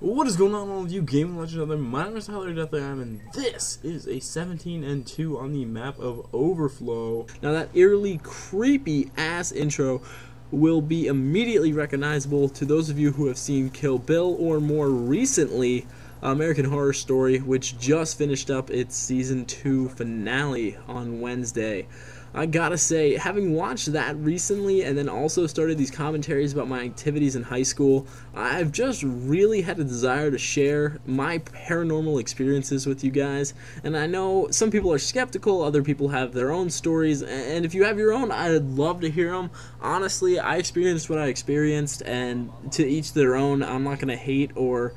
What is going on, all of you gaming legends out there? My name is DeathlyiAm, and this is a 17-2 on the map of Overflow. Now that eerily creepy ass intro will be immediately recognizable to those of you who have seen Kill Bill or more recently American Horror Story, which just finished up its season 2 finale on Wednesday. I gotta say, having watched that recently and then also started these commentaries about my activities in high school, I've just really had a desire to share my paranormal experiences with you guys. And I know some people are skeptical, other people have their own stories, and if you have your own, I'd love to hear them. Honestly, I experienced what I experienced, and to each their own. I'm not gonna hate or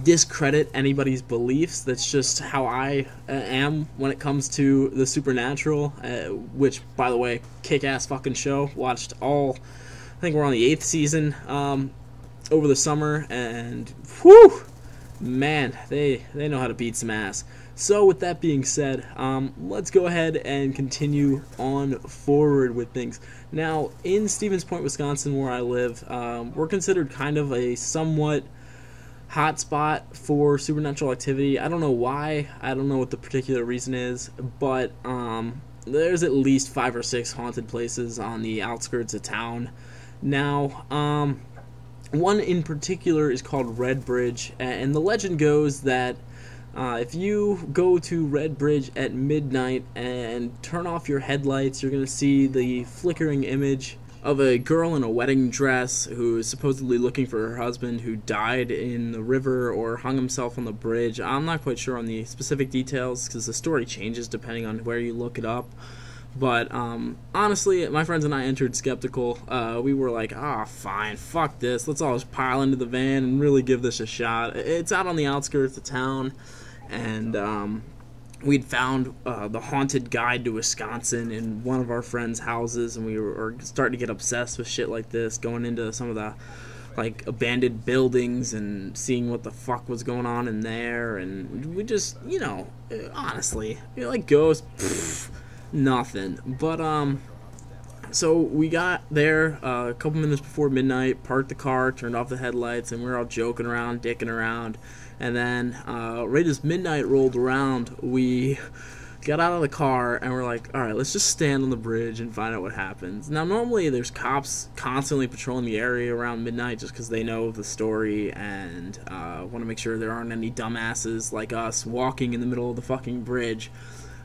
discredit anybody's beliefs. That's just how I am when it comes to the supernatural, which, by the way, kick-ass fucking show. Watched all, I think we're on the 8th season over the summer, and whew, man, they know how to beat some ass. So with that being said, let's go ahead and continue on forward with things. Now, in Stevens Point, Wisconsin, where I live, we're considered kind of a somewhat hotspot for supernatural activity. I don't know why. I don't know what the particular reason is, but there's at least 5 or 6 haunted places on the outskirts of town. Now, one in particular is called Red Bridge, and the legend goes that if you go to Red Bridge at midnight and turn off your headlights, you're going to see the flickering image of a girl in a wedding dress who is supposedly looking for her husband who died in the river or hung himself on the bridge. I'm not quite sure on the specific details because the story changes depending on where you look it up. But honestly, my friends and I entered skeptical. We were like, fine, fuck this. Let's all just pile into the van and really give this a shot. It's out on the outskirts of town, and we'd found the Haunted Guide to Wisconsin in one of our friends' houses, and we were starting to get obsessed with shit like this, going into some of the like abandoned buildings and seeing what the fuck was going on in there. And we just, you know, honestly, like ghosts, nothing. But so we got there a couple minutes before midnight, parked the car, turned off the headlights, and we were all joking around, dicking around. And then right as midnight rolled around, we got out of the car and we're like, alright, let's just stand on the bridge and find out what happens. Now, normally there's cops constantly patrolling the area around midnight just because they know the story and want to make sure there aren't any dumbasses like us walking in the middle of the fucking bridge.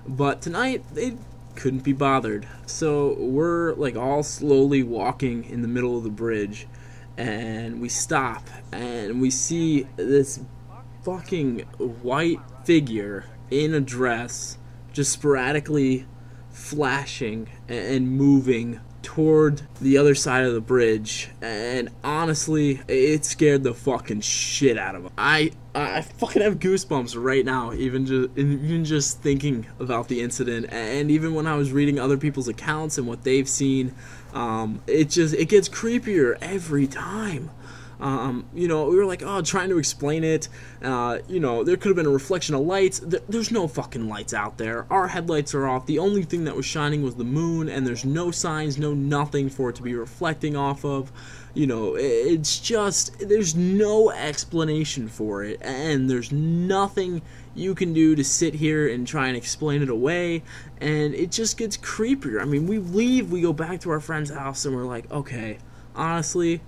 But tonight, they couldn't be bothered. So we're like all slowly walking in the middle of the bridge, and we stop and we see this fucking white figure in a dress just sporadically flashing and moving toward the other side of the bridge, and honestly, it scared the fucking shit out of him. I fucking have goosebumps right now, even just thinking about the incident, and even when I was reading other people's accounts and what they've seen, it gets creepier every time. You know, we were like, trying to explain it. You know, there could have been a reflection of lights. There's no fucking lights out there. Our headlights are off. The only thing that was shining was the moon, and there's no signs, no nothing for it to be reflecting off of. You know, it's just, there's no explanation for it, and there's nothing you can do to sit here and try and explain it away, and it just gets creepier. I mean, we go back to our friend's house, and we're like, okay, honestly,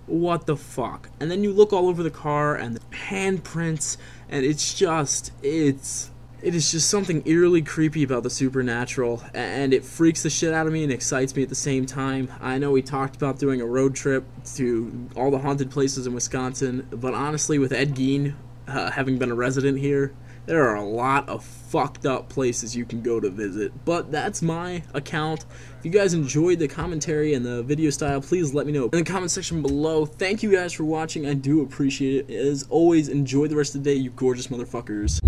what the fuck? And then you look all over the car and the handprints, and it is just something eerily creepy about the supernatural, and it freaks the shit out of me and excites me at the same time. I know we talked about doing a road trip to all the haunted places in Wisconsin, but honestly, with Ed Gein having been a resident here, there are a lot of fucked up places you can go to visit. But that's my account. If you guys enjoyed the commentary and the video style, please let me know in the comment section below. Thank you guys for watching. I do appreciate it. As always, enjoy the rest of the day, you gorgeous motherfuckers.